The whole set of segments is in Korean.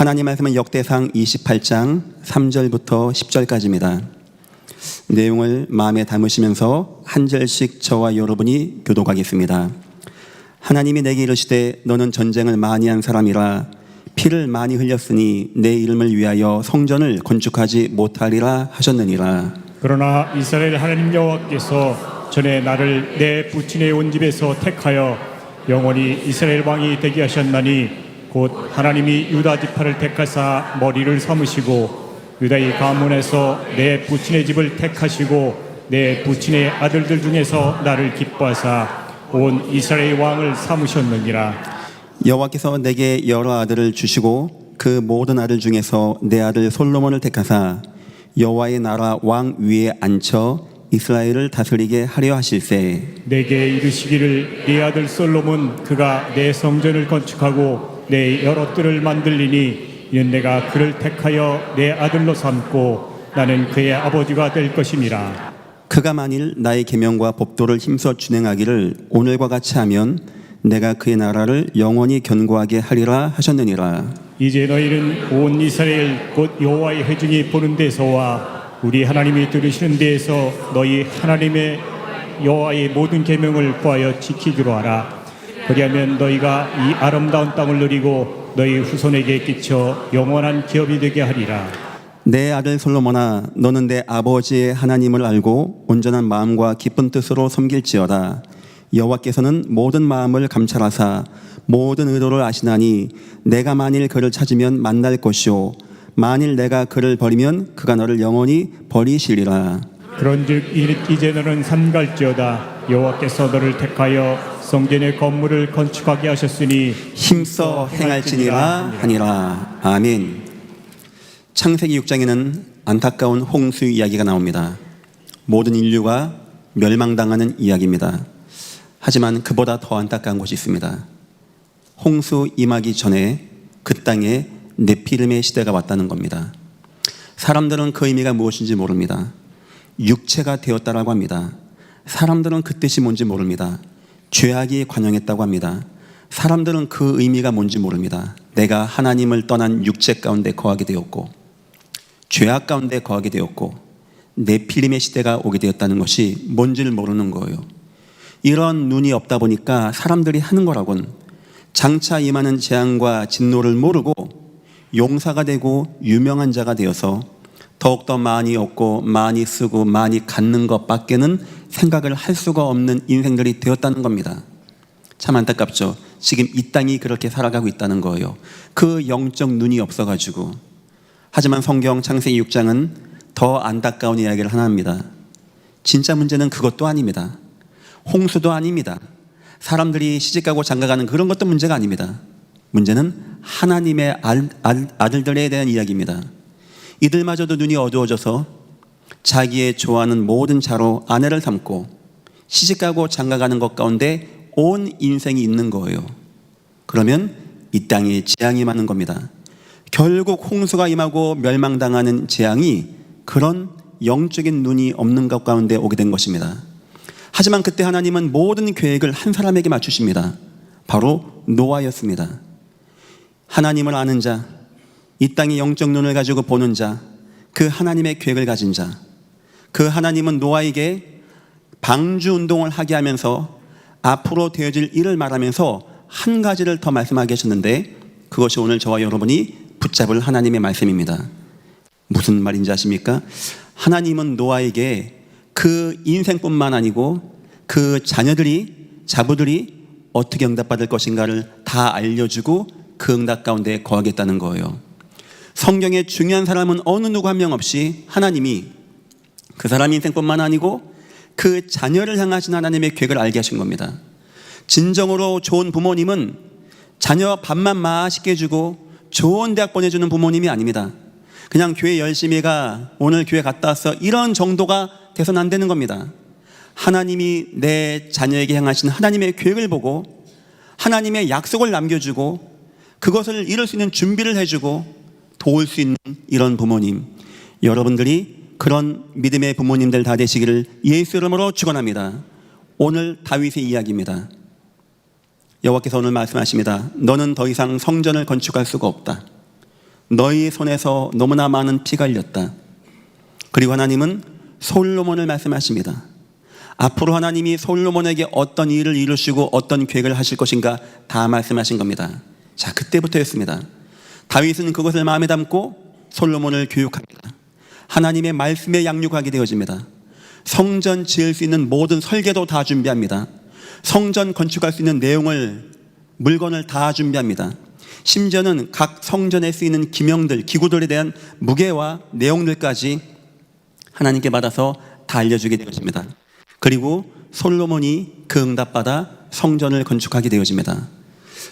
하나님 말씀은 역대상 28장 3절부터 10절까지입니다. 내용을 마음에 담으시면서 한 절씩 저와 여러분이 교독하겠습니다. 하나님이 내게 이르시되 너는 전쟁을 많이 한 사람이라 피를 많이 흘렸으니 내 이름을 위하여 성전을 건축하지 못하리라 하셨느니라. 그러나 이스라엘 하나님 여호와께서 전에 나를 내 부친의 온 집에서 택하여 영원히 이스라엘 왕이 되게 하셨나니 곧 하나님이 유다 지파를 택하사 머리를 삼으시고 유다의 가문에서 내 부친의 집을 택하시고 내 부친의 아들들 중에서 나를 기뻐하사 온 이스라엘 왕을 삼으셨느니라. 여호와께서 내게 여러 아들을 주시고 그 모든 아들 중에서 내 아들 솔로몬을 택하사 여호와의 나라 왕 위에 앉혀 이스라엘을 다스리게 하려 하실세. 내게 이르시기를 네 아들 솔로몬 그가 내 성전을 건축하고 내 여러 뜰을 만들리니 이는 내가 그를 택하여 내 아들로 삼고 나는 그의 아버지가 될 것임이라. 그가 만일 나의 계명과 법도를 힘써 준행하기를 오늘과 같이 하면 내가 그의 나라를 영원히 견고하게 하리라 하셨느니라. 이제 너희는 온 이스라엘 곧 여호와의 회중이 보는 데서와 우리 하나님이 들으시는 데에서 너희 하나님의 여호와의 모든 계명을 구하여 지키기로 하라. 그리하면 너희가 이 아름다운 땅을 누리고 너희 후손에게 끼쳐 영원한 기업이 되게 하리라. 내 아들 솔로몬아, 너는 내 아버지의 하나님을 알고 온전한 마음과 기쁜 뜻으로 섬길지어다. 여호와께서는 모든 마음을 감찰하사 모든 의도를 아시나니 내가 만일 그를 찾으면 만날 것이요 만일 내가 그를 버리면 그가 너를 영원히 버리시리라. 그런즉 이제 너는 삼갈지어다. 여호와께서 너를 택하여 성전의 건물을 건축하게 하셨으니 힘써 행할지니라 하니라. 아멘. 창세기 6장에는 안타까운 홍수 이야기가 나옵니다. 모든 인류가 멸망당하는 이야기입니다. 하지만 그보다 더 안타까운 것이 있습니다. 홍수 임하기 전에 그 땅에 네피림의 시대가 왔다는 겁니다. 사람들은 그 의미가 무엇인지 모릅니다. 육체가 되었다라고 합니다. 사람들은 그 뜻이 뭔지 모릅니다. 죄악이 관영했다고 합니다. 사람들은 그 의미가 뭔지 모릅니다. 내가 하나님을 떠난 육체 가운데 거하게 되었고 죄악 가운데 거하게 되었고 네피림의 시대가 오게 되었다는 것이 뭔지를 모르는 거예요. 이런 눈이 없다 보니까 사람들이 하는 거라곤 장차 임하는 재앙과 진노를 모르고 용사가 되고 유명한 자가 되어서 더욱더 많이 얻고 많이 쓰고 많이 갖는 것밖에는 생각을 할 수가 없는 인생들이 되었다는 겁니다. 참 안타깝죠. 지금 이 땅이 그렇게 살아가고 있다는 거예요. 그 영적 눈이 없어가지고. 하지만 성경 창세기 6장은 더 안타까운 이야기를 하나 합니다. 진짜 문제는 그것도 아닙니다. 홍수도 아닙니다. 사람들이 시집가고 장가가는 그런 것도 문제가 아닙니다. 문제는 하나님의 아들들에 대한 이야기입니다. 이들마저도 눈이 어두워져서 자기의 좋아하는 모든 자로 아내를 삼고 시집가고 장가가는 것 가운데 온 인생이 있는 거예요. 그러면 이 땅에 재앙이 많은 겁니다. 결국 홍수가 임하고 멸망당하는 재앙이 그런 영적인 눈이 없는 것 가운데 오게 된 것입니다. 하지만 그때 하나님은 모든 계획을 한 사람에게 맞추십니다. 바로 노아였습니다. 하나님을 아는 자, 이 땅의 영적 눈을 가지고 보는 자, 그 하나님의 계획을 가진 자, 그 하나님은 노아에게 방주 운동을 하게 하면서 앞으로 되어질 일을 말하면서 한 가지를 더 말씀하게 하셨는데 그것이 오늘 저와 여러분이 붙잡을 하나님의 말씀입니다. 무슨 말인지 아십니까? 하나님은 노아에게 그 인생뿐만 아니고 그 자부들이 어떻게 응답받을 것인가를 다 알려주고 그 응답 가운데 거하겠다는 거예요. 성경의 중요한 사람은 어느 누구 한 명 없이 하나님이 그 사람 인생뿐만 아니고 그 자녀를 향하신 하나님의 계획을 알게 하신 겁니다. 진정으로 좋은 부모님은 자녀 밥만 맛있게 해주고 좋은 대학 보내주는 부모님이 아닙니다. 그냥 교회 열심히 가, 오늘 교회 갔다 왔어, 이런 정도가 돼서는 안 되는 겁니다. 하나님이 내 자녀에게 향하신 하나님의 계획을 보고 하나님의 약속을 남겨주고 그것을 이룰 수 있는 준비를 해주고 도울 수 있는 이런 부모님, 여러분들이 그런 믿음의 부모님들 다 되시기를 예수 이름으로 축원합니다. 오늘 다윗의 이야기입니다. 여호와께서 오늘 말씀하십니다. 너는 더 이상 성전을 건축할 수가 없다. 너희 손에서 너무나 많은 피가 흘렸다. 그리고 하나님은 솔로몬을 말씀하십니다. 앞으로 하나님이 솔로몬에게 어떤 일을 이루시고 어떤 계획을 하실 것인가 다 말씀하신 겁니다. 자, 그때부터였습니다. 다윗은 그것을 마음에 담고 솔로몬을 교육합니다. 하나님의 말씀에 양육하게 되어집니다. 성전 지을 수 있는 모든 설계도 다 준비합니다. 성전 건축할 수 있는 물건을 다 준비합니다. 심지어는 각 성전에 쓰이는 기명들, 기구들에 대한 무게와 내용들까지 하나님께 받아서 다 알려주게 되어집니다. 그리고 솔로몬이 그 응답받아 성전을 건축하게 되어집니다.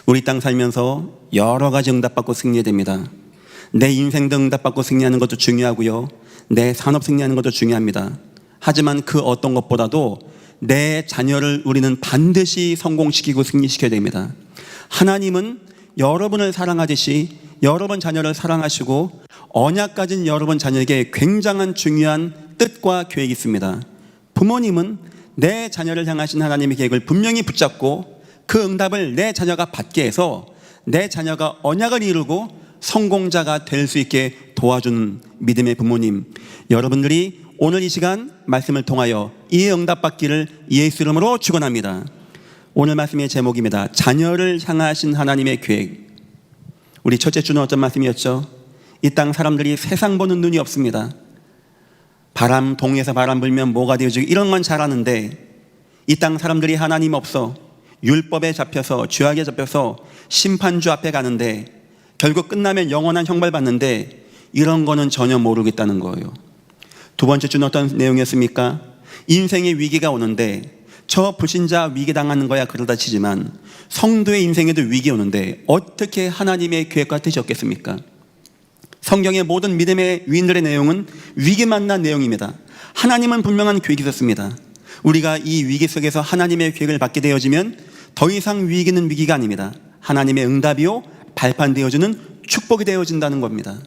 우리 땅 살면서 여러 가지 응답받고 승리해야 됩니다. 내 인생도 응답받고 승리하는 것도 중요하고요, 내 산업 승리하는 것도 중요합니다. 하지만 그 어떤 것보다도 내 자녀를 우리는 반드시 성공시키고 승리시켜야 됩니다. 하나님은 여러분을 사랑하듯이 여러분 자녀를 사랑하시고 언약 가진 여러분 자녀에게 굉장한 중요한 뜻과 계획이 있습니다. 부모님은 내 자녀를 향하신 하나님의 계획을 분명히 붙잡고 그 응답을 내 자녀가 받게 해서 내 자녀가 언약을 이루고 성공자가 될 수 있게 도와주는 믿음의 부모님, 여러분들이 오늘 이 시간 말씀을 통하여 이 응답받기를 예수 이름으로 축원합니다. 오늘 말씀의 제목입니다. 자녀를 향하신 하나님의 계획. 우리 첫째 주는 어떤 말씀이었죠? 이 땅 사람들이 세상 보는 눈이 없습니다. 동에서 바람 불면 뭐가 되어지고 이런 건 잘하는데, 이 땅 사람들이 하나님 없어 율법에 잡혀서 죄악에 잡혀서 심판주 앞에 가는데 결국 끝나면 영원한 형벌 받는데 이런 거는 전혀 모르겠다는 거예요. 두 번째 주는 어떤 내용이었습니까? 인생의 위기가 오는데 저 불신자 위기 당하는 거야 그러다 치지만 성도의 인생에도 위기 오는데 어떻게 하나님의 계획과 뜻이 없겠습니까? 성경의 모든 믿음의 위인들의 내용은 위기 만난 내용입니다. 하나님은 분명한 계획이 있었습니다. 우리가 이 위기 속에서 하나님의 계획을 받게 되어지면 더 이상 위기는 위기가 아닙니다. 하나님의 응답이요 발판되어주는 축복이 되어진다는 겁니다.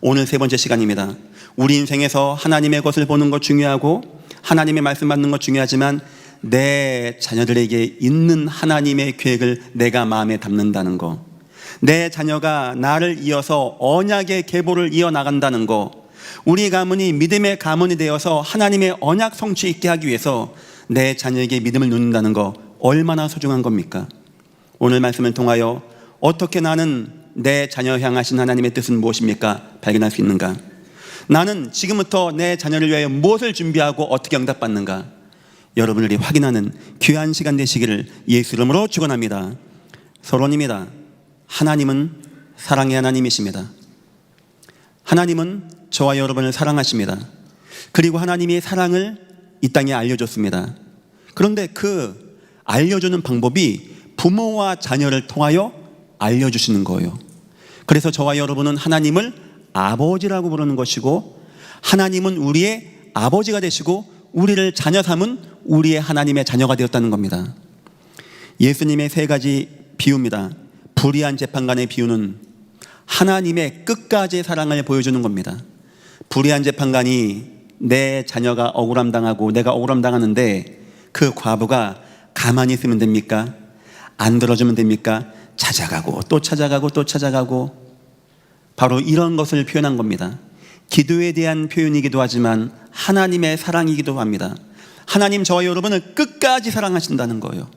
오늘 세 번째 시간입니다. 우리 인생에서 하나님의 것을 보는 것 중요하고 하나님의 말씀 받는 것 중요하지만 내 자녀들에게 있는 하나님의 계획을 내가 마음에 담는다는 거, 내 자녀가 나를 이어서 언약의 계보를 이어나간다는 거, 우리 가문이 믿음의 가문이 되어서 하나님의 언약 성취 있게 하기 위해서 내 자녀에게 믿음을 놓는다는 거 얼마나 소중한 겁니까? 오늘 말씀을 통하여 어떻게 나는 내 자녀 향하신 하나님의 뜻은 무엇입니까? 발견할 수 있는가? 나는 지금부터 내 자녀를 위하여 무엇을 준비하고 어떻게 응답받는가? 여러분들이 확인하는 귀한 시간 되시기를 예수 이름으로 축원합니다. 서론입니다. 하나님은 사랑의 하나님이십니다. 하나님은 저와 여러분을 사랑하십니다. 그리고 하나님이 사랑을 이 땅에 알려줬습니다. 그런데 그 알려주는 방법이 부모와 자녀를 통하여 알려주시는 거예요. 그래서 저와 여러분은 하나님을 아버지라고 부르는 것이고 하나님은 우리의 아버지가 되시고 우리를 자녀 삼은 우리의 하나님의 자녀가 되었다는 겁니다. 예수님의 세 가지 비유입니다. 불의한 재판관의 비유는 하나님의 끝까지 사랑을 보여주는 겁니다. 불의한 재판관이 내 자녀가 억울함 당하고 내가 억울함 당하는데 그 과부가 가만히 있으면 됩니까? 안 들어주면 됩니까? 찾아가고 또 찾아가고 또 찾아가고, 바로 이런 것을 표현한 겁니다. 기도에 대한 표현이기도 하지만 하나님의 사랑이기도 합니다. 하나님 저와 여러분을 끝까지 사랑하신다는 거예요.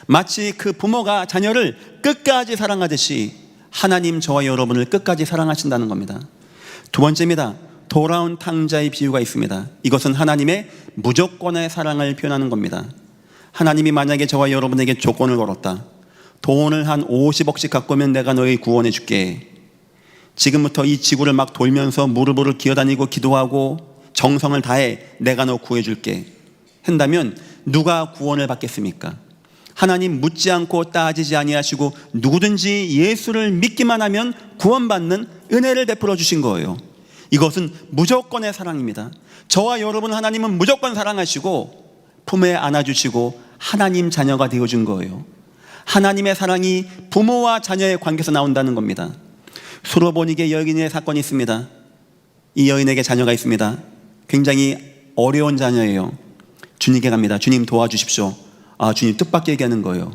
마치 그 부모가 자녀를 끝까지 사랑하듯이 하나님 저와 여러분을 끝까지 사랑하신다는 겁니다. 두 번째입니다. 돌아온 탕자의 비유가 있습니다. 이것은 하나님의 무조건의 사랑을 표현하는 겁니다. 하나님이 만약에 저와 여러분에게 조건을 걸었다. 돈을 한 50억씩 갖고 오면 내가 너희 구원해 줄게. 지금부터 이 지구를 막 돌면서 무릎을 기어다니고 기도하고 정성을 다해 내가 너 구해줄게 한다면 누가 구원을 받겠습니까? 하나님 묻지 않고 따지지 아니하시고 누구든지 예수를 믿기만 하면 구원받는 은혜를 베풀어 주신 거예요. 이것은 무조건의 사랑입니다. 저와 여러분 하나님은 무조건 사랑하시고 품에 안아주시고 하나님 자녀가 되어준 거예요. 하나님의 사랑이 부모와 자녀의 관계에서 나온다는 겁니다. 수로보니게 여인의 사건이 있습니다. 이 여인에게 자녀가 있습니다. 굉장히 어려운 자녀예요. 주님께 갑니다. 주님 도와주십시오. 주님 뜻밖의 얘기하는 거예요.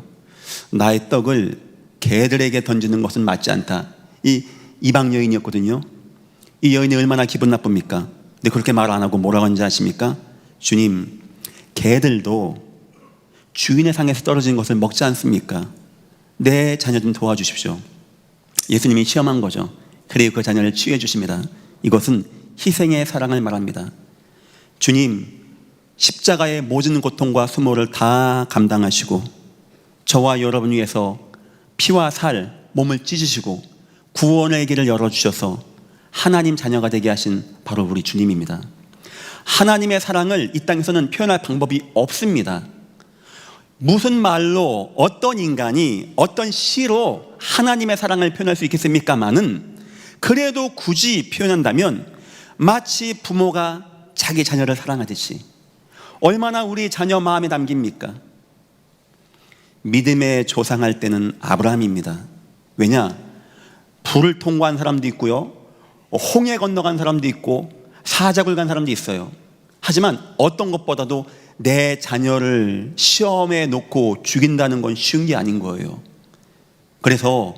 나의 떡을 개들에게 던지는 것은 맞지 않다. 이 이방 여인이었거든요. 이 여인이 얼마나 기분 나쁩니까? 근데 그렇게 말 안 하고 뭐라고 하는지 아십니까? 주님, 개들도 주인의 상에서 떨어진 것을 먹지 않습니까? 내 자녀 좀 도와주십시오. 예수님이 시험한 거죠. 그리고 그 자녀를 치유해 주십니다. 이것은 희생의 사랑을 말합니다. 주님, 십자가의 모든 고통과 수모를 다 감당하시고 저와 여러분 위해서 피와 살, 몸을 찢으시고 구원의 길을 열어주셔서 하나님 자녀가 되게 하신 바로 우리 주님입니다. 하나님의 사랑을 이 땅에서는 표현할 방법이 없습니다. 무슨 말로, 어떤 인간이, 어떤 시로 하나님의 사랑을 표현할 수 있겠습니까마는 그래도 굳이 표현한다면 마치 부모가 자기 자녀를 사랑하듯이 얼마나 우리 자녀 마음에 담깁니까? 믿음의 조상할 때는 아브라함입니다. 왜냐? 불을 통과한 사람도 있고요, 홍해 건너간 사람도 있고 사자굴 간 사람도 있어요. 하지만 어떤 것보다도 내 자녀를 시험에 놓고 죽인다는 건 쉬운 게 아닌 거예요. 그래서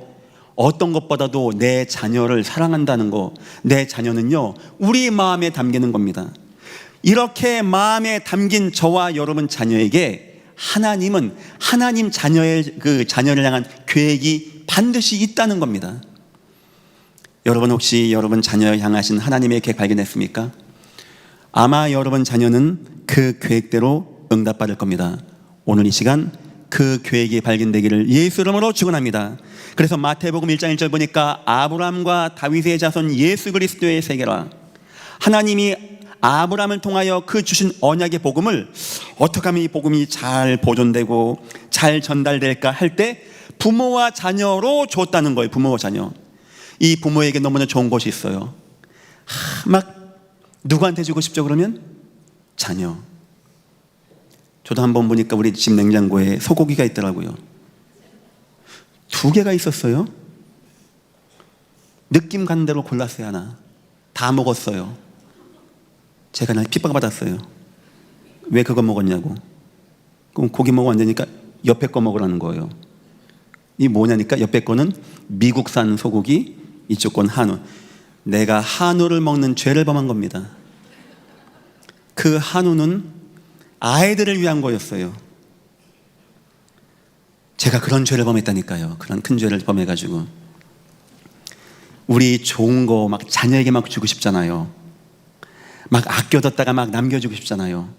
어떤 것보다도 내 자녀를 사랑한다는 거, 내 자녀는요 우리 마음에 담기는 겁니다. 이렇게 마음에 담긴 저와 여러분 자녀에게 하나님은 하나님 자녀의 그 자녀를 향한 계획이 반드시 있다는 겁니다. 여러분 혹시 여러분 자녀를 향하신 하나님의 계획 발견했습니까? 아마 여러분 자녀는 그 계획대로 응답받을 겁니다. 오늘 이 시간 그 계획이 발견되기를 예수 이름으로 축원합니다. 그래서 마태복음 1장 1절 보니까 아브라함과 다윗의 자손 예수 그리스도의 세계라. 하나님이 아브라함을 통하여 그 주신 언약의 복음을 어떻게 하면 이 복음이 잘 보존되고 잘 전달될까 할 때 부모와 자녀로 줬다는 거예요. 부모와 자녀. 이 부모에게 너무나 좋은 것이 있어요. 막 누구한테 주고 싶죠? 그러면 자녀. 저도 한번 보니까 우리 집 냉장고에 소고기가 있더라고요. 2개가 있었어요. 느낌 간 대로 골랐어요. 하나 다 먹었어요. 제가 날 핍박받았어요. 왜 그거 먹었냐고. 그럼 고기 먹으면 안 되니까 옆에 거 먹으라는 거예요. 이 뭐냐니까 옆에 거는 미국산 소고기, 이쪽 건 한우. 내가 한우를 먹는 죄를 범한 겁니다. 그 한우는 아이들을 위한 거였어요. 제가 그런 죄를 범했다니까요. 그런 큰 죄를 범해가지고. 우리 좋은 거 막 자녀에게 막 주고 싶잖아요. 막 아껴뒀다가 막 남겨주고 싶잖아요.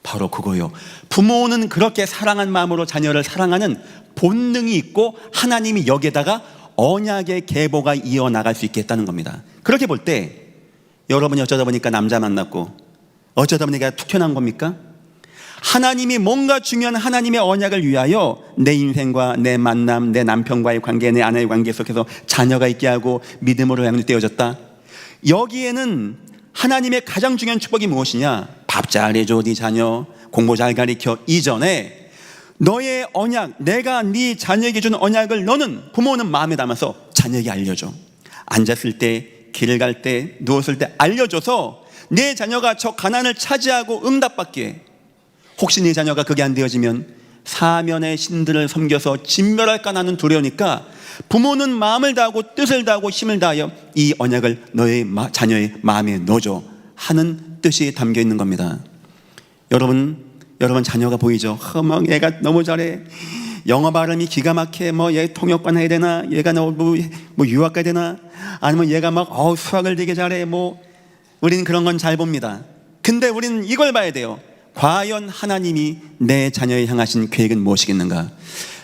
바로 그거요. 부모는 그렇게 사랑한 마음으로 자녀를 사랑하는 본능이 있고 하나님이 여기에다가 언약의 계보가 이어나갈 수 있겠다는 겁니다. 그렇게 볼 때 여러분이 어쩌다 보니까 남자 만났고 어쩌다 보니까 툭 튀어나온 겁니까? 하나님이 뭔가 중요한 하나님의 언약을 위하여 내 인생과 내 만남, 내 남편과의 관계, 내 아내의 관계 속에서 자녀가 있게 하고 믿음으로 양육되어졌다. 여기에는 하나님의 가장 중요한 축복이 무엇이냐? 밥 잘 해줘 네 자녀, 공부 잘 가르쳐. 이전에 너의 언약, 내가 네 자녀에게 준 언약을 너는 부모는 마음에 담아서 자녀에게 알려줘. 앉았을 때, 길을 갈 때, 누웠을 때 알려줘서 내 자녀가 저 가난을 차지하고 응답받게. 혹시 네 자녀가 그게 안 되어지면 사면의 신들을 섬겨서 진멸할까 나는 두려우니까 부모는 마음을 다하고 뜻을 다하고 힘을 다하여 이 언약을 너의 자녀의 마음에 넣어줘 하는 뜻이 담겨 있는 겁니다. 여러분 자녀가 보이죠? 뭐 얘가 너무 잘해, 영어 발음이 기가 막혀, 뭐 얘 통역관 해야 되나, 얘가 뭐 유학 가야 되나, 아니면 얘가 막 수학을 되게 잘해. 뭐 우리는 그런 건 잘 봅니다. 근데 우리는 이걸 봐야 돼요. 과연 하나님이 내 자녀에 향하신 계획은 무엇이겠는가?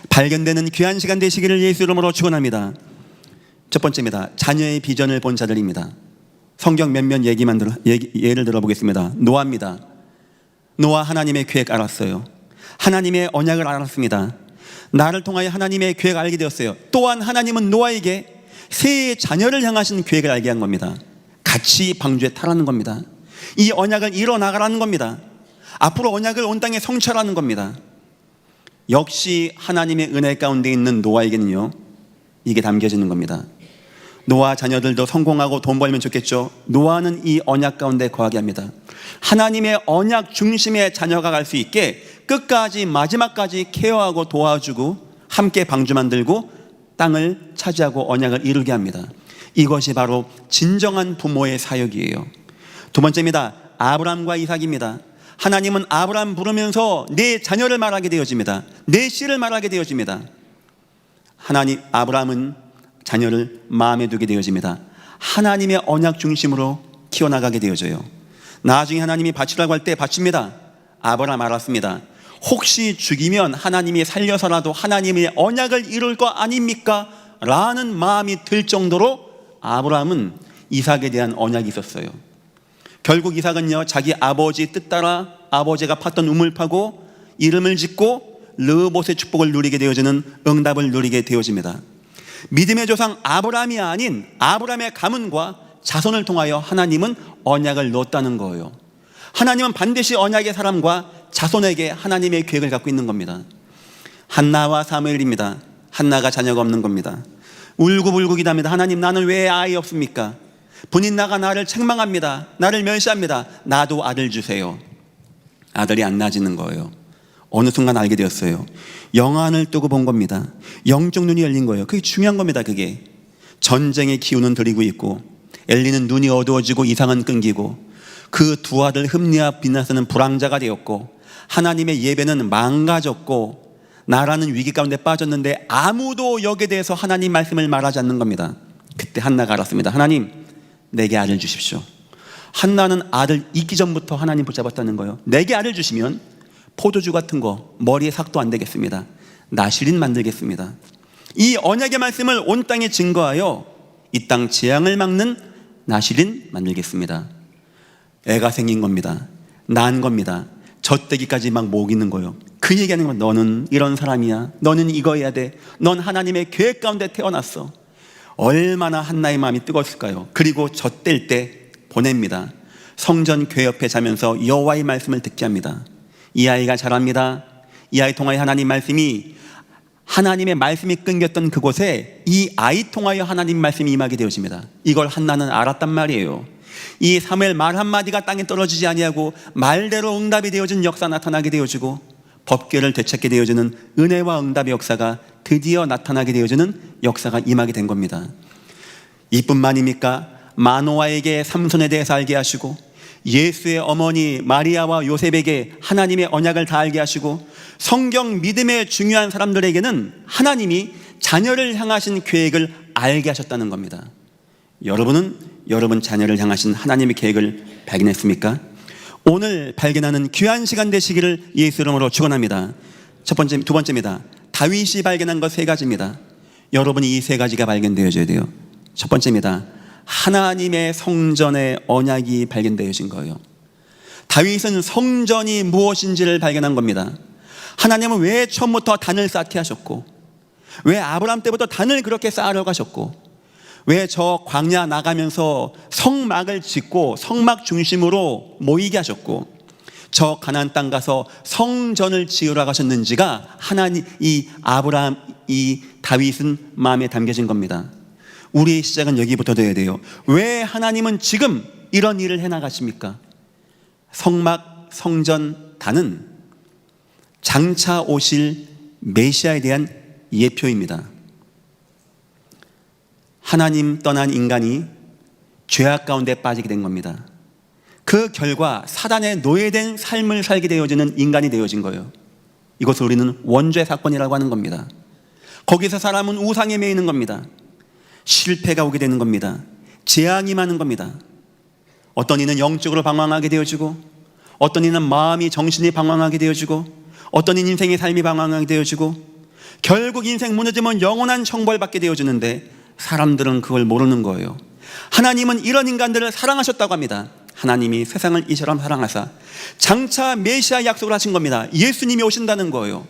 발견되는 귀한 시간 되시기를 예수 이름으로 축원합니다. 첫 번째입니다. 자녀의 비전을 본 자들입니다. 성경 몇몇 예를 들어보겠습니다. 노아입니다. 노아 하나님의 계획 알았어요. 하나님의 언약을 알았습니다. 나를 통하여 하나님의 계획을 알게 되었어요. 또한 하나님은 노아에게 세 자녀를 향하신 계획을 알게 한 겁니다. 같이 방주에 타라는 겁니다. 이 언약을 이뤄나가라는 겁니다. 앞으로 언약을 온 땅에 성취하라는 겁니다. 역시 하나님의 은혜 가운데 있는 노아에게는요, 이게 담겨지는 겁니다. 노아 자녀들도 성공하고 돈 벌면 좋겠죠. 노아는 이 언약 가운데 거하게 합니다. 하나님의 언약 중심의 자녀가 갈 수 있게 끝까지 마지막까지 케어하고 도와주고 함께 방주 만들고 땅을 차지하고 언약을 이루게 합니다. 이것이 바로 진정한 부모의 사역이에요. 두 번째입니다. 아브라함과 이삭입니다. 하나님은 아브라함 부르면서 내 자녀를 말하게 되어집니다. 내 씨를 말하게 되어집니다. 아브라함은 자녀를 마음에 두게 되어집니다. 하나님의 언약 중심으로 키워나가게 되어져요. 나중에 하나님이 바치라고 할 때 바칩니다. 아브라함 알았습니다. 혹시 죽이면 하나님이 살려서라도 하나님의 언약을 이룰 거 아닙니까? 라는 마음이 들 정도로 아브라함은 이삭에 대한 언약이 있었어요. 결국 이삭은요, 자기 아버지 뜻 따라 아버지가 팠던 우물 파고 이름을 짓고 르봇의 축복을 누리게 되어지는, 응답을 누리게 되어집니다. 믿음의 조상 아브라함이 아닌 아브라함의 가문과 자손을 통하여 하나님은 언약을 넣었다는 거예요. 하나님은 반드시 언약의 사람과 자손에게 하나님의 계획을 갖고 있는 겁니다. 한나와 사무엘입니다. 한나가 자녀가 없는 겁니다. 울고불고 기도합니다. 하나님, 나는 왜 아이 없습니까? 분인 나가 나를 책망합니다. 나를 멸시합니다. 나도 아들 주세요. 아들이 안 낳아지는 거예요. 어느 순간 알게 되었어요. 영안을 뜨고 본 겁니다. 영적 눈이 열린 거예요. 그게 중요한 겁니다. 그게 전쟁의 기운은 들이고 있고, 엘리는 눈이 어두워지고 이상은 끊기고, 그 두 아들 흠리와 비나스는 불황자가 되었고, 하나님의 예배는 망가졌고, 나라는 위기 가운데 빠졌는데 아무도 여기에 대해서 하나님 말씀을 말하지 않는 겁니다. 그때 한나가 알았습니다. 하나님, 내게 아들 주십시오. 한나는 아들 있기 전부터 하나님 붙잡았다는 거예요. 내게 아들 주시면 포도주 같은 거 머리에 삭도 안 되겠습니다. 나실인 만들겠습니다. 이 언약의 말씀을 온 땅에 증거하여 이 땅 재앙을 막는 나실인 만들겠습니다. 애가 생긴 겁니다. 난 겁니다. 젖대기까지 막 먹이는 거예요. 그 얘기하는 건, 너는 이런 사람이야. 너는 이거 해야 돼. 넌 하나님의 계획 가운데 태어났어. 얼마나 한나의 마음이 뜨거웠을까요? 그리고 젖댈 때 보냅니다. 성전 교회 옆에 자면서 여호와의 말씀을 듣게 합니다. 이 아이가 자랍니다. 이 아이 통하여 하나님 말씀이, 하나님의 말씀이 끊겼던 그곳에 이 아이 통하여 하나님 말씀이 임하게 되어집니다. 이걸 한나는 알았단 말이에요. 이 사무엘 말 한마디가 땅에 떨어지지 아니하고 말대로 응답이 되어진 역사 나타나게 되어지고, 법궤를 되찾게 되어지는 은혜와 응답의 역사가 드디어 나타나게 되어지는 역사가 임하게 된 겁니다. 이뿐만입니까? 마노아에게 삼손에 대해서 알게 하시고, 예수의 어머니 마리아와 요셉에게 하나님의 언약을 다 알게 하시고, 성경 믿음의 중요한 사람들에게는 하나님이 자녀를 향하신 계획을 알게 하셨다는 겁니다. 여러분은 여러분 자녀를 향하신 하나님의 계획을 발견했습니까? 오늘 발견하는 귀한 시간 되시기를 예수 이름으로 축원합니다. 두 번째입니다. 다윗이 발견한 것 세 가지입니다. 여러분이 이 세 가지가 발견되어져야 돼요. 첫 번째입니다. 하나님의 성전의 언약이 발견되어진 거예요. 다윗은 성전이 무엇인지를 발견한 겁니다. 하나님은 왜 처음부터 단을 쌓게 하셨고, 왜 아브라함 때부터 단을 그렇게 쌓으려고 하셨고, 왜 저 광야 나가면서 성막을 짓고 성막 중심으로 모이게 하셨고, 저 가나안 땅 가서 성전을 지으라고 하셨는지가 하나님, 이 아브라함, 이 다윗은 마음에 담겨진 겁니다. 우리의 시작은 여기부터 돼야 돼요. 왜 하나님은 지금 이런 일을 해나가십니까? 성막, 성전, 단은 장차 오실 메시아에 대한 예표입니다. 하나님 떠난 인간이 죄악 가운데 빠지게 된 겁니다. 그 결과 사단의 노예된 삶을 살게 되어지는 인간이 되어진 거예요. 이것을 우리는 원죄 사건이라고 하는 겁니다. 거기서 사람은 우상에 매이는 겁니다. 실패가 오게 되는 겁니다. 재앙이 많은 겁니다. 어떤 이는 영적으로 방황하게 되어지고, 어떤 이는 마음이, 정신이 방황하게 되어지고, 어떤 이는 인생의 삶이 방황하게 되어지고, 결국 인생 무너지면 영원한 형벌받게 되어지는데 사람들은 그걸 모르는 거예요. 하나님은 이런 인간들을 사랑하셨다고 합니다. 하나님이 세상을 이처럼 사랑하사 장차 메시아 약속을 하신 겁니다. 예수님이 오신다는 거예요.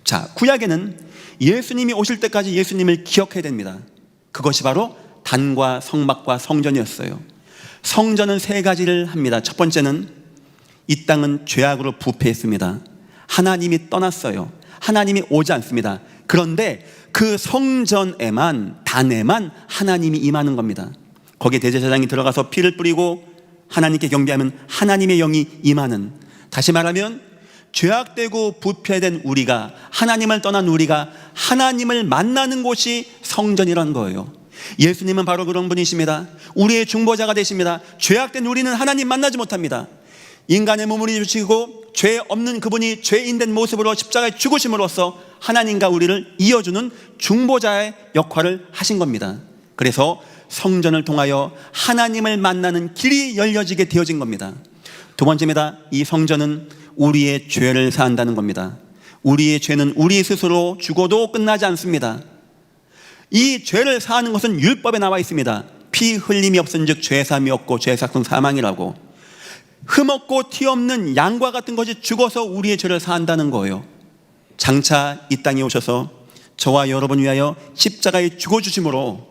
자, 구약에는 예수님이 오실 때까지 예수님을 기억해야 됩니다. 그것이 바로 단과 성막과 성전이었어요. 성전은 세 가지를 합니다. 첫 번째는 이 땅은 죄악으로 부패했습니다. 하나님이 떠났어요. 하나님이 오지 않습니다. 그런데 그 성전에만, 단에만 하나님이 임하는 겁니다. 거기에 대제사장이 들어가서 피를 뿌리고 하나님께 경배하면 하나님의 영이 임하는, 다시 말하면 죄악되고 부패된 우리가, 하나님을 떠난 우리가 하나님을 만나는 곳이 성전이라는 거예요. 예수님은 바로 그런 분이십니다. 우리의 중보자가 되십니다. 죄악된 우리는 하나님 만나지 못합니다. 인간의 몸을 입으시고 죄 없는 그분이 죄인된 모습으로 십자가에 죽으심으로써 하나님과 우리를 이어주는 중보자의 역할을 하신 겁니다. 그래서 성전을 통하여 하나님을 만나는 길이 열려지게 되어진 겁니다. 두 번째입니다. 이 성전은 우리의 죄를 사한다는 겁니다. 우리의 죄는 우리 스스로 죽어도 끝나지 않습니다. 이 죄를 사하는 것은 율법에 나와 있습니다. 피 흘림이 없은즉 죄 사함이 없고 죄 삭은 사망이라고. 흠없고 티 없는 양과 같은 것이 죽어서 우리의 죄를 사한다는 거예요. 장차 이 땅에 오셔서 저와 여러분 위하여 십자가에 죽어주심으로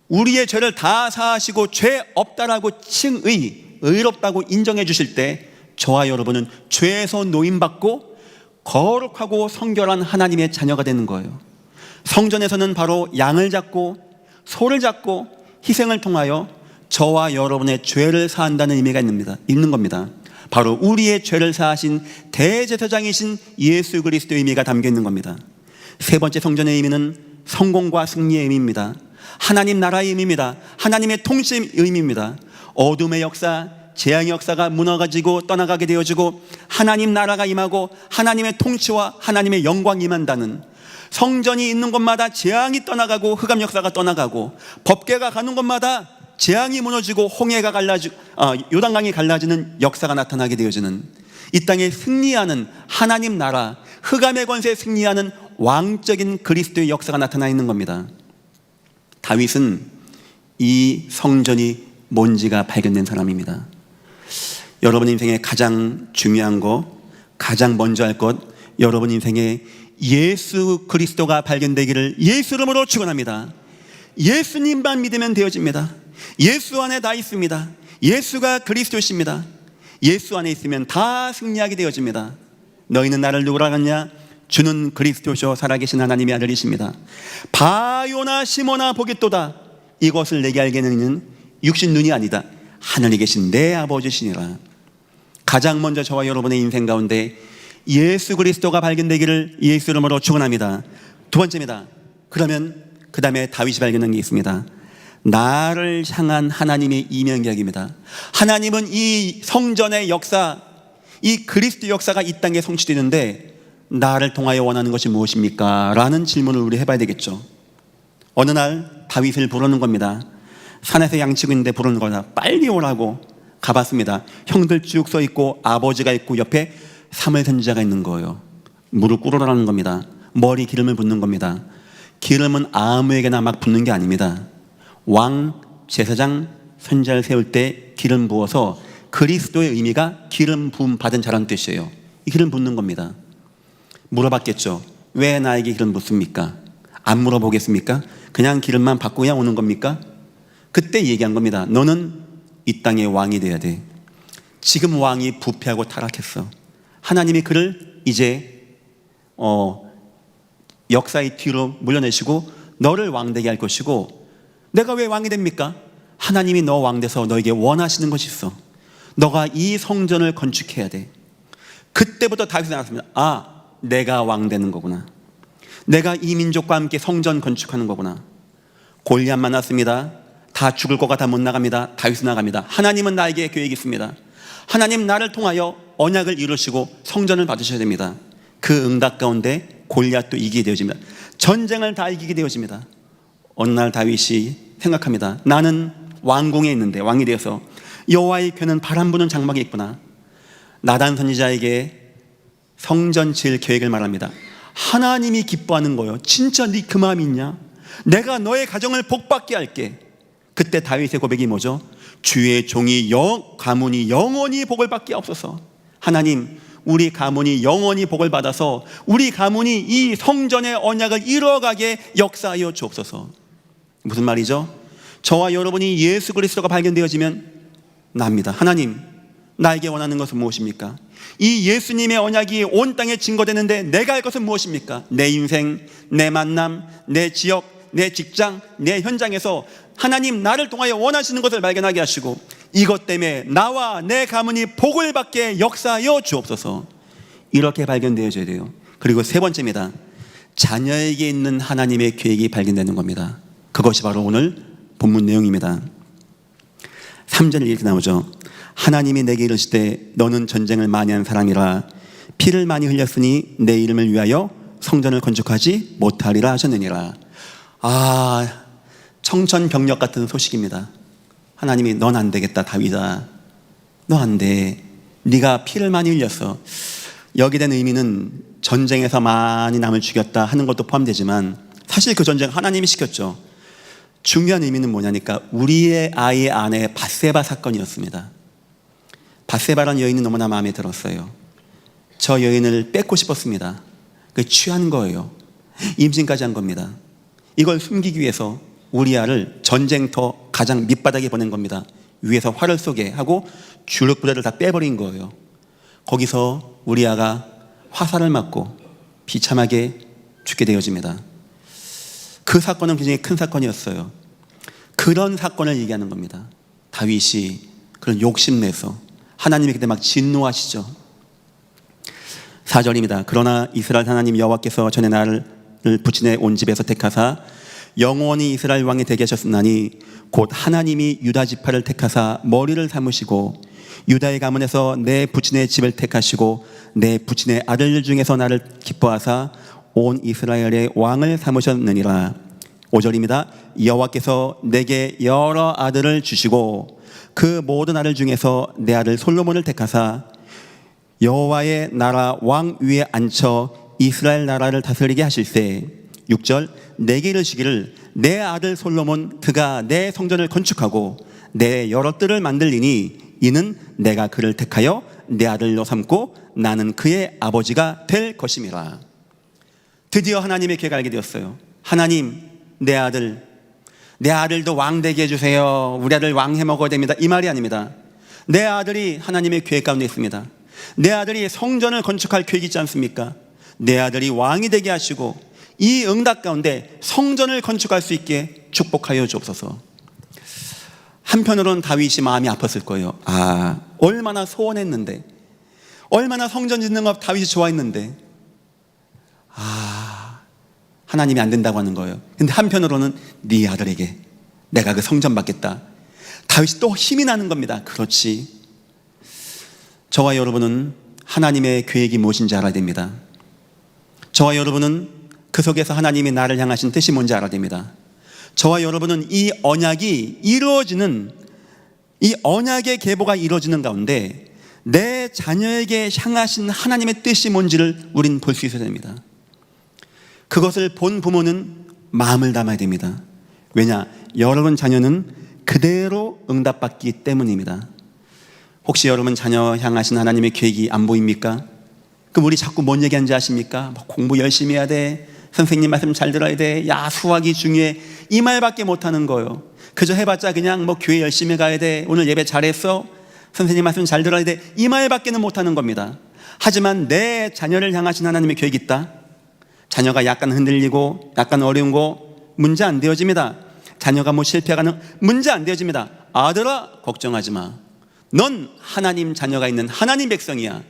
우리의 죄를 다 사하시고 죄 없다라고 칭의, 의롭다고 인정해 주실 때 저와 여러분은 죄에서 노임받고 거룩하고 성결한 하나님의 자녀가 되는 거예요. 성전에서는 바로 양을 잡고 소를 잡고 희생을 통하여 저와 여러분의 죄를 사한다는 의미가 있는 겁니다. 바로 우리의 죄를 사하신 대제사장이신 예수 그리스도의 의미가 담겨 있는 겁니다. 세 번째 성전의 의미는 성공과 승리의 의미입니다. 하나님 나라의 의미입니다. 하나님의 통치의 의미입니다. 어둠의 역사, 재앙의 역사가 무너가지고 떠나가게 되어지고 하나님 나라가 임하고 하나님의 통치와 하나님의 영광이 임한다는, 성전이 있는 곳마다 재앙이 떠나가고 흑암 역사가 떠나가고 법궤가 가는 곳마다 재앙이 무너지고 홍해가 요단강이 갈라지는 역사가 나타나게 되어지는, 이 땅에 승리하는 하나님 나라, 흑암의 권세에 승리하는 왕적인 그리스도의 역사가 나타나 있는 겁니다. 다윗은 이 성전이 뭔지가 발견된 사람입니다. 여러분 인생에 가장 중요한 것, 가장 먼저 할 것, 여러분 인생에 예수 그리스도가 발견되기를 예수 이름으로 축원합니다. 예수님만 믿으면 되어집니다. 예수 안에 다 있습니다. 예수가 그리스도십니다. 예수 안에 있으면 다 승리하게 되어집니다. 너희는 나를 누구라 하느냐? 주는 그리스도시오 살아계신 하나님의 아들이십니다. 바요나 시모나 보겠도다. 이것을 내게 알게 하는 이는 육신 눈이 아니다, 하늘에 계신 내 아버지시니라. 가장 먼저 저와 여러분의 인생 가운데 예수 그리스도가 발견되기를 예수 이름으로 축원합니다. 두 번째입니다. 그러면 그 다음에 다윗이 발견한 게 있습니다. 나를 향한 하나님의 이면격입니다. 하나님은 이 성전의 역사, 이 그리스도 역사가 이 땅에 성취되는데 나를 통하여 원하는 것이 무엇입니까? 라는 질문을 우리 해봐야 되겠죠. 어느 날 다윗을 부르는 겁니다. 산에서 양치고 있는데 부르는 거다. 빨리 오라고. 가봤습니다. 형들 쭉 서 있고 아버지가 있고 옆에 사무엘 선지자가 있는 거예요. 무릎 꿇으라는 겁니다. 머리 기름을 붓는 겁니다. 기름은 아무에게나 막 붓는 게 아닙니다. 왕, 제사장, 선지자를 세울 때 기름 부어서 그리스도의 의미가 기름 부음 받은 자라는 뜻이에요. 이 기름 붓는 겁니다. 물어봤겠죠. 왜 나에게 기름 붓습니까? 안 물어보겠습니까? 그냥 기름만 받고 그냥 오는 겁니까? 그때 얘기한 겁니다. 너는 이 땅의 왕이 돼야 돼. 지금 왕이 부패하고 타락했어. 하나님이 그를 이제 역사의 뒤로 물려내시고 너를 왕되게 할 것이고, 내가 왜 왕이 됩니까? 하나님이 너 왕돼서 너에게 원하시는 것이 있어. 너가 이 성전을 건축해야 돼. 그때부터 다윗이 나왔습니다. 아, 내가 왕되는 거구나. 내가 이 민족과 함께 성전 건축하는 거구나. 골리앗 만났습니다. 다 죽을 것 같아 못 나갑니다. 다윗이 나갑니다. 하나님은 나에게 계획이 있습니다. 하나님 나를 통하여 언약을 이루시고 성전을 받으셔야 됩니다. 그 응답 가운데 골리앗도 이기게 되어집니다. 전쟁을 다 이기게 되어집니다. 어느 날 다윗이 생각합니다. 나는 왕궁에 있는데, 왕이 되어서 여호와의 궤는 바람 부는 장막에 있구나. 나단 선지자에게 성전 지을 계획을 말합니다. 하나님이 기뻐하는 거예요. 진짜 네 그 마음이 있냐? 내가 너의 가정을 복받게 할게. 그때 다윗의 고백이 뭐죠? 주의 종이 가문이 영원히 복을 받게 없어서. 하나님, 우리 가문이 영원히 복을 받아서 우리 가문이 이 성전의 언약을 이루어가게 역사하여 주옵소서. 무슨 말이죠? 저와 여러분이 예수 그리스도가 발견되어지면 납니다. 하나님, 나에게 원하는 것은 무엇입니까? 이 예수님의 언약이 온 땅에 증거되는데 내가 할 것은 무엇입니까? 내 인생, 내 만남, 내 지역, 내 직장, 내 현장에서 하나님 나를 통하여 원하시는 것을 발견하게 하시고 이것 때문에 나와 내 가문이 복을 받게 역사하여 주옵소서. 이렇게 발견되어져야 돼요. 그리고 세 번째입니다. 자녀에게 있는 하나님의 계획이 발견되는 겁니다. 그것이 바로 오늘 본문 내용입니다. 3절에 이렇게 나오죠. 하나님이 내게 이르시되 너는 전쟁을 많이 한 사람이라 피를 많이 흘렸으니 내 이름을 위하여 성전을 건축하지 못하리라 하셨느니라. 청천벽력 같은 소식입니다. 하나님이 넌 안 되겠다 다윗아, 너 안 돼. 네가 피를 많이 흘렸어. 여기에 대한 의미는 전쟁에서 많이 남을 죽였다 하는 것도 포함되지만 사실 그 전쟁 하나님이 시켰죠. 중요한 의미는 뭐냐니까 우리의 아이의 아내 밧세바 사건이었습니다. 밧세바라는 여인은 너무나 마음에 들었어요. 저 여인을 뺏고 싶었습니다. 그 취한 거예요. 임신까지 한 겁니다. 이걸 숨기기 위해서 우리아를 전쟁터 가장 밑바닥에 보낸 겁니다. 위에서 활을 쏘게 하고 주력부대를 다 빼버린 거예요. 거기서 우리아가 화살을 맞고 비참하게 죽게 되어집니다. 그 사건은 굉장히 큰 사건이었어요. 그런 사건을 얘기하는 겁니다. 다윗이 그런 욕심내서 하나님이 그때 막 진노하시죠. 4절입니다. 그러나 이스라엘 하나님 여호와께서 전에 나를 부친의 온 집에서 택하사 영원히 이스라엘 왕이 되게 하셨으나니 곧 하나님이 유다 지파를 택하사 머리를 삼으시고 유다의 가문에서 내 부친의 집을 택하시고 내 부친의 아들 중에서 나를 기뻐하사 온 이스라엘의 왕을 삼으셨느니라. 5절입니다. 여호와께서 내게 여러 아들을 주시고 그 모든 아들 중에서 내 아들 솔로몬을 택하사 여호와의 나라 왕 위에 앉혀 이스라엘 나라를 다스리게 하실세. 6절 내게 이르시기를 내 아들 솔로몬 그가 내 성전을 건축하고 내 여러 뜰을 만들리니 이는 내가 그를 택하여 내 아들로 삼고 나는 그의 아버지가 될 것임이라. 드디어 하나님의 계획을 알게 되었어요. 하나님, 내 아들도 왕 되게 해주세요. 우리 아들 왕 해먹어야 됩니다. 이 말이 아닙니다. 내 아들이 하나님의 계획 가운데 있습니다. 내 아들이 성전을 건축할 계획이 있지 않습니까? 내 아들이 왕이 되게 하시고 이 응답 가운데 성전을 건축할 수 있게 축복하여 주옵소서. 한편으로는 다윗이 마음이 아팠을 거예요. 얼마나 소원했는데, 얼마나 성전 짓는 거 다윗이 좋아했는데 하나님이 안 된다고 하는 거예요. 근데 한편으로는 네 아들에게 내가 그 성전 받겠다. 다윗이 또 힘이 나는 겁니다. 그렇지. 저와 여러분은 하나님의 계획이 무엇인지 알아야 됩니다. 저와 여러분은 그 속에서 하나님이 나를 향하신 뜻이 뭔지 알아야 됩니다. 저와 여러분은 이 언약이 이루어지는, 이 언약의 계보가 이루어지는 가운데 내 자녀에게 향하신 하나님의 뜻이 뭔지를 우린 볼 수 있어야 됩니다. 그것을 본 부모는 마음을 담아야 됩니다. 왜냐? 여러분 자녀는 그대로 응답받기 때문입니다. 혹시 여러분 자녀 향하신 하나님의 계획이 안 보입니까? 그럼 우리 자꾸 뭔 얘기하는지 아십니까? 공부 열심히 해야 돼. 선생님 말씀 잘 들어야 돼. 야, 수학이 중요해. 이 말밖에 못하는 거예요. 그저 해봤자 그냥 교회 열심히 가야 돼. 오늘 예배 잘했어. 선생님 말씀 잘 들어야 돼. 이 말밖에는 못하는 겁니다. 하지만 내 자녀를 향하신 하나님의 계획이 있다. 자녀가 약간 흔들리고 약간 어려운 거 문제 안 되어집니다. 자녀가 실패하는 문제 안 되어집니다. 아들아, 걱정하지 마. 넌 하나님 자녀가 있는 하나님 백성이야.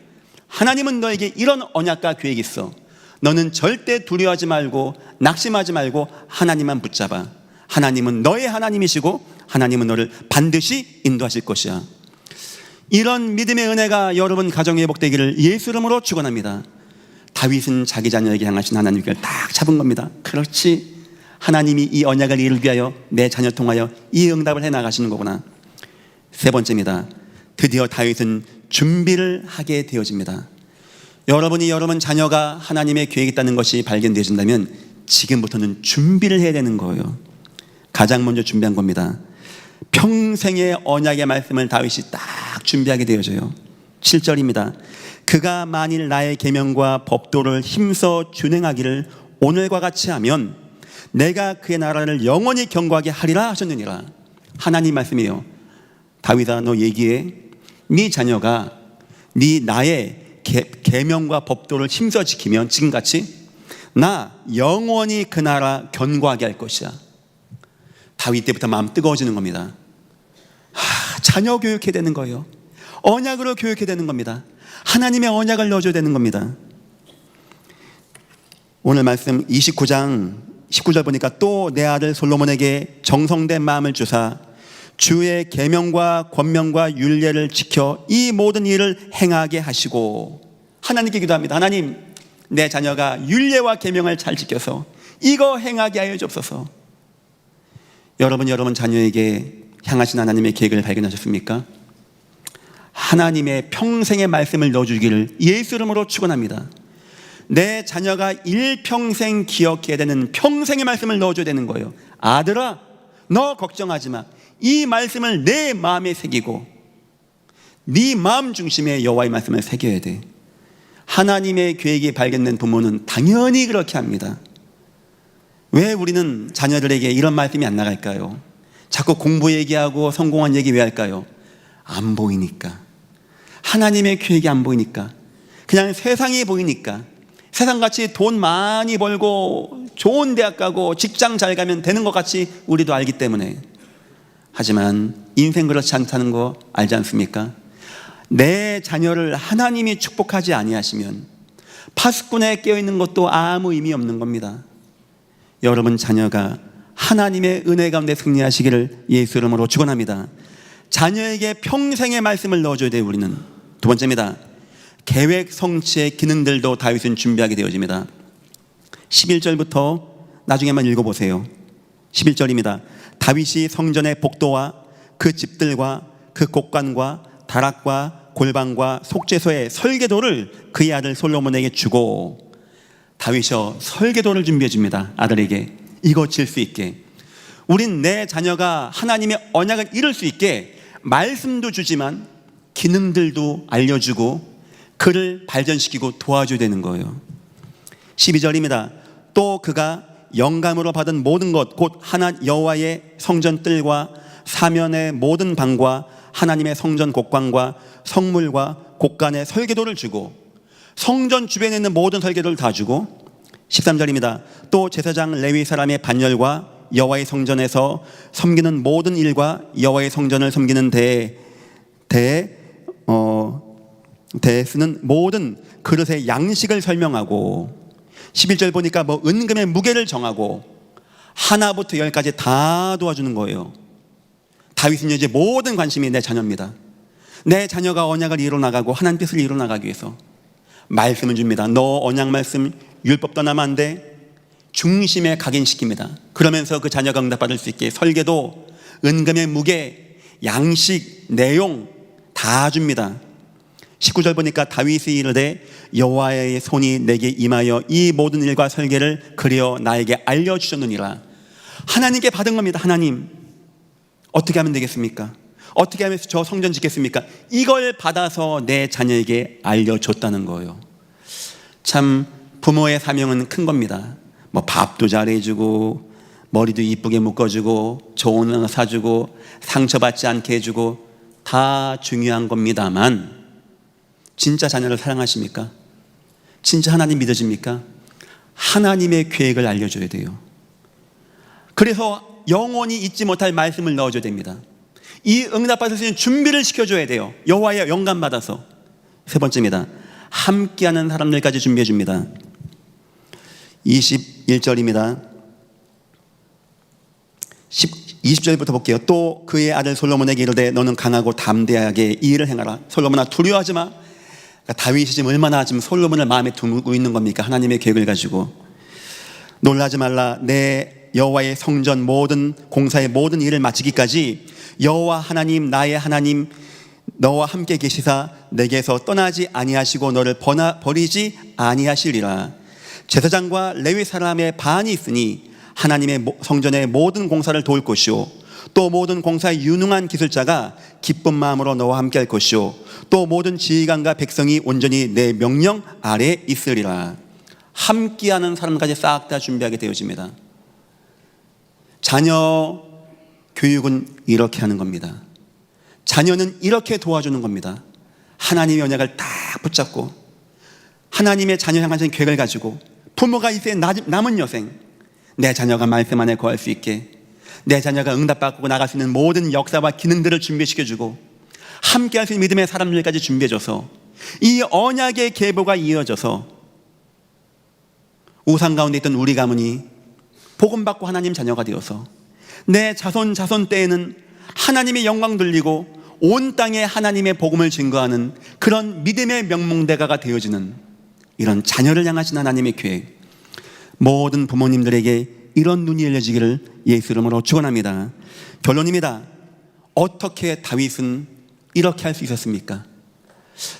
하나님은 너에게 이런 언약과 계획이 있어. 너는 절대 두려워하지 말고 낙심하지 말고 하나님만 붙잡아. 하나님은 너의 하나님이시고 하나님은 너를 반드시 인도하실 것이야. 이런 믿음의 은혜가 여러분 가정에 회복되기를 예수 이름으로 축원합니다. 다윗은 자기 자녀에게 향하신 하나님의 계획을 딱 잡은 겁니다. 그렇지. 하나님이 이 언약을 이루기 위하여 내 자녀 통하여 이 응답을 해나가시는 거구나. 세 번째입니다. 드디어 다윗은 준비를 하게 되어집니다. 여러분이 여러분 자녀가 하나님의 계획이 있다는 것이 발견되어진다면 지금부터는 준비를 해야 되는 거예요. 가장 먼저 준비한 겁니다. 평생의 언약의 말씀을 다윗이 딱 준비하게 되어져요. 7절입니다. 그가 만일 나의 계명과 법도를 힘써 준행하기를 오늘과 같이 하면 내가 그의 나라를 영원히 경고하게 하리라 하셨느니라. 하나님 말씀이에요. 다윗아, 너 얘기해. 네 자녀가 네 나의 계명과 법도를 힘써 지키면 지금같이 나 영원히 그 나라 견고하게 할 것이야. 다윗 때부터 마음 뜨거워지는 겁니다. 자녀 교육해야 되는 거예요. 언약으로 교육해야 되는 겁니다. 하나님의 언약을 넣어줘야 되는 겁니다. 오늘 말씀 29장 19절 보니까 또 내 아들 솔로몬에게 정성된 마음을 주사 주의 계명과 권명과 율례를 지켜 이 모든 일을 행하게 하시고, 하나님께 기도합니다. 하나님, 내 자녀가 율례와 계명을 잘 지켜서 이거 행하게 하여 주옵소서. 여러분 자녀에게 향하신 하나님의 계획을 발견하셨습니까? 하나님의 평생의 말씀을 넣어주기를 예수 이름으로 축원합니다. 내 자녀가 일평생 기억해야 되는 평생의 말씀을 넣어줘야 되는 거예요. 아들아, 너 걱정하지 마. 이 말씀을 내 마음에 새기고 네 마음 중심에 여호와의 말씀을 새겨야 돼. 하나님의 계획이 발견된 부모는 당연히 그렇게 합니다. 왜 우리는 자녀들에게 이런 말씀이 안 나갈까요? 자꾸 공부 얘기하고 성공한 얘기 왜 할까요? 안 보이니까. 하나님의 계획이 안 보이니까. 그냥 세상이 보이니까. 세상같이 돈 많이 벌고 좋은 대학 가고 직장 잘 가면 되는 것 같이 우리도 알기 때문에. 하지만 인생 그렇지 않다는 거 알지 않습니까? 내 자녀를 하나님이 축복하지 아니하시면 파수꾼에 깨어있는 것도 아무 의미 없는 겁니다. 여러분 자녀가 하나님의 은혜 가운데 승리하시기를 예수 이름으로 축원합니다. 자녀에게 평생의 말씀을 넣어줘야 돼요. 우리는 두 번째입니다. 계획 성취의 기능들도 다윗은 준비하게 되어집니다. 11절부터 나중에 한번 읽어보세요. 11절입니다. 다윗이 성전의 복도와 그 집들과 그 곡관과 다락과 골방과 속죄소의 설계도를 그의 아들 솔로몬에게 주고, 다윗이 설계도를 준비해 줍니다. 아들에게 이거 질 수 있게. 우린 내 자녀가 하나님의 언약을 이룰 수 있게 말씀도 주지만 기능들도 알려주고 그를 발전시키고 도와줘야 되는 거예요. 12절입니다. 또 그가 영감으로 받은 모든 것 곧 하나 여호와의 성전 뜰과 사면의 모든 방과 하나님의 성전 곡관과 성물과 곡간의 설계도를 주고, 성전 주변에 있는 모든 설계도를 다 주고, 13절입니다. 또 제사장 레위 사람의 반열과 여호와의 성전에서 섬기는 모든 일과 여호와의 성전을 섬기는 대에 쓰는 모든 그릇의 양식을 설명하고, 11절 보니까 은금의 무게를 정하고 하나부터 열까지 다 도와주는 거예요. 다윗은 이제 모든 관심이 내 자녀입니다. 내 자녀가 언약을 이뤄나가고 하나님 뜻을 이뤄나가기 위해서 말씀을 줍니다. 너 언약 말씀 율법 떠나면 안 돼. 중심에 각인시킵니다. 그러면서 그 자녀가 응답받을 수 있게 설계도, 은금의 무게, 양식, 내용 다 줍니다. 19절 보니까 다윗이 이르되 여호와의 손이 내게 임하여 이 모든 일과 설계를 그려 나에게 알려주셨느니라. 하나님께 받은 겁니다. 하나님, 어떻게 하면 되겠습니까? 어떻게 하면 저 성전 짓겠습니까? 이걸 받아서 내 자녀에게 알려줬다는 거예요. 참 부모의 사명은 큰 겁니다. 밥도 잘해주고 머리도 이쁘게 묶어주고 좋은 거 사주고 상처받지 않게 해주고 다 중요한 겁니다만, 진짜 자녀를 사랑하십니까? 진짜 하나님 믿어집니까? 하나님의 계획을 알려줘야 돼요. 그래서 영원히 잊지 못할 말씀을 넣어줘야 됩니다. 이 응답받을 수 있는 준비를 시켜줘야 돼요. 여호와의 영감 받아서. 세 번째입니다. 함께하는 사람들까지 준비해 줍니다. 21절입니다. 20절부터 볼게요. 또 그의 아들 솔로몬에게 이르되 너는 강하고 담대하게 이 일을 행하라. 솔로몬아, 두려워하지 마. 다윗이 지금 얼마나 지금 솔로몬을 마음에 두고 있는 겁니까? 하나님의 계획을 가지고. 놀라지 말라. 내 여호와의 성전 모든 공사의 모든 일을 마치기까지 여호와 하나님 나의 하나님 너와 함께 계시사 내게서 떠나지 아니하시고 너를 버리지 아니하시리라. 제사장과 레위 사람의 반이 있으니 하나님의 성전의 모든 공사를 도울 것이요 또 모든 공사에 유능한 기술자가 기쁜 마음으로 너와 함께 할 것이요 또 모든 지휘관과 백성이 온전히 내 명령 아래에 있으리라. 함께하는 사람까지 싹 다 준비하게 되어집니다. 자녀 교육은 이렇게 하는 겁니다. 자녀는 이렇게 도와주는 겁니다. 하나님의 언약을 딱 붙잡고 하나님의 자녀 향하신 계획을 가지고 부모가 이제 남은 여생 내 자녀가 말씀 안에 거할 수 있게, 내 자녀가 응답받고 나갈 수 있는 모든 역사와 기능들을 준비시켜주고 함께 할 수 있는 믿음의 사람들까지 준비해줘서 이 언약의 계보가 이어져서 우상 가운데 있던 우리 가문이 복음 받고 하나님 자녀가 되어서 내 자손 때에는 하나님의 영광 들리고 온 땅에 하나님의 복음을 증거하는 그런 믿음의 명문대가가 되어지는 이런 자녀를 향하신 하나님의 계획, 모든 부모님들에게 이런 눈이 열려지기를 예수 이름으로 축원합니다. 결론입니다. 어떻게 다윗은 이렇게 할 수 있었습니까?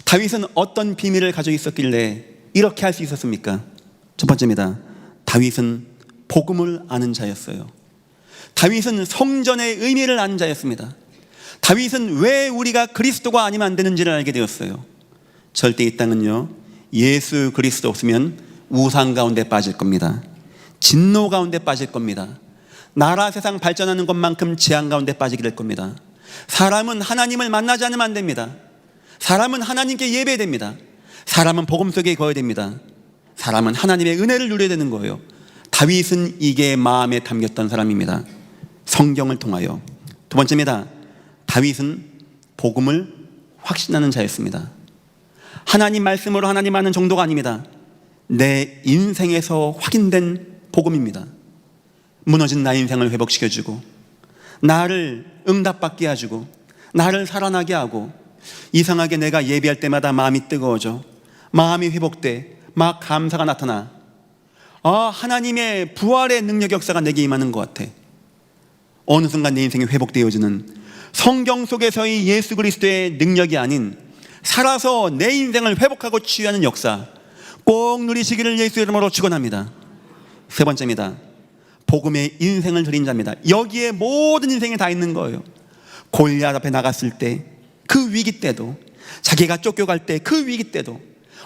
다윗은 어떤 비밀을 가지고 있었길래 이렇게 할 수 있었습니까? 첫 번째입니다. 다윗은 복음을 아는 자였어요. 다윗은 성전의 의미를 아는 자였습니다. 다윗은 왜 우리가 그리스도가 아니면 안 되는지를 알게 되었어요. 절대 이 땅은요, 예수 그리스도 없으면 우상 가운데 빠질 겁니다. 진노 가운데 빠질 겁니다. 나라 세상 발전하는 것만큼 재앙 가운데 빠지게 될 겁니다. 사람은 하나님을 만나지 않으면 안 됩니다. 사람은 하나님께 예배해야 됩니다. 사람은 복음 속에 거해야 됩니다. 사람은 하나님의 은혜를 누려야 되는 거예요. 다윗은 이게 마음에 담겼던 사람입니다. 성경을 통하여. 두 번째입니다. 다윗은 복음을 확신하는 자였습니다. 하나님 말씀으로 하나님 아는 정도가 아닙니다. 내 인생에서 확인된 복음입니다. 무너진 나 인생을 회복시켜주고, 나를 응답받게 해주고, 나를 살아나게 하고, 이상하게 내가 예배할 때마다 마음이 뜨거워져, 마음이 회복돼, 막 감사가 나타나. 하나님의 부활의 능력 역사가 내게 임하는 것 같아. 어느 순간 내 인생이 회복되어지는 성경 속에서의 예수 그리스도의 능력이 아닌 살아서 내 인생을 회복하고 치유하는 역사 꼭 누리시기를 예수 이름으로 축원합니다. 세 번째입니다. 복음의 인생을 드린 자입니다. 여기에 모든 인생이 다 있는 거예요. 골리앗 앞에 나갔을 때, 그 위기 때도, 자기가 쫓겨갈 때 그 위기 때도,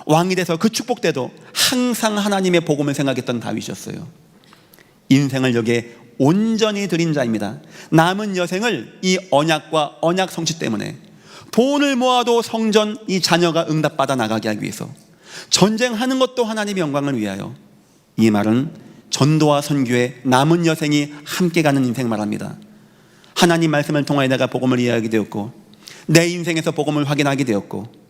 왕이 돼서 그 축복 때도 항상 하나님의 복음을 생각했던 다윗이었어요. 인생을 여기에 온전히 드린 자입니다. 남은 여생을 이 언약과 언약 성취 때문에 돈을 모아도 성전 이 자녀가 응답받아 나가게 하기 위해서 전쟁하는 것도 하나님의 영광을 위하여. 이 말은 전도와 선교에 남은 여생이 함께 가는 인생 말합니다. 하나님 말씀을 통하여 내가 복음을 이해하게 되었고, 내 인생에서 복음을 확인하게 되었고,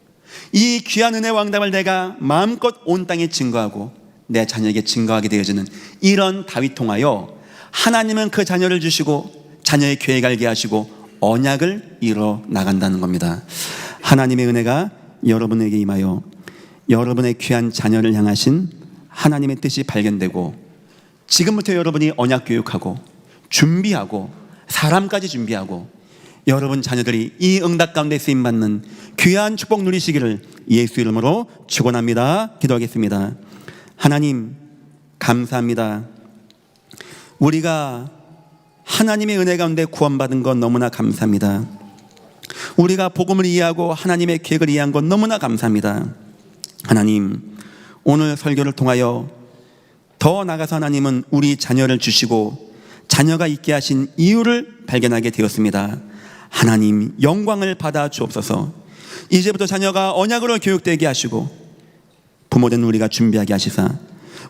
이 귀한 은혜 왕답을 내가 마음껏 온 땅에 증거하고 내 자녀에게 증거하게 되어지는 이런 다윗 통하여 하나님은 그 자녀를 주시고 자녀의 계획을 알게 하시고 언약을 이뤄 나간다는 겁니다. 하나님의 은혜가 여러분에게 임하여 여러분의 귀한 자녀를 향하신 하나님의 뜻이 발견되고, 지금부터 여러분이 언약 교육하고 준비하고 사람까지 준비하고 여러분 자녀들이 이 응답 가운데 쓰임받는 귀한 축복 누리시기를 예수 이름으로 축원합니다. 기도하겠습니다. 하나님 감사합니다. 우리가 하나님의 은혜 가운데 구원받은 것 너무나 감사합니다. 우리가 복음을 이해하고 하나님의 계획을 이해한 것 너무나 감사합니다. 하나님, 오늘 설교를 통하여 더 나아가서 하나님은 우리 자녀를 주시고 자녀가 있게 하신 이유를 발견하게 되었습니다. 하나님 영광을 받아 주옵소서. 이제부터 자녀가 언약으로 교육되게 하시고 부모된 우리가 준비하게 하시사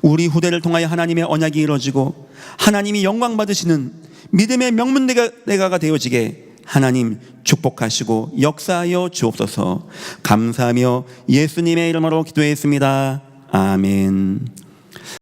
우리 후대를 통하여 하나님의 언약이 이루어지고 하나님이 영광 받으시는 믿음의 명문대가가 되어지게 하나님 축복하시고 역사하여 주옵소서. 감사하며 예수님의 이름으로 기도했습니다. 아멘.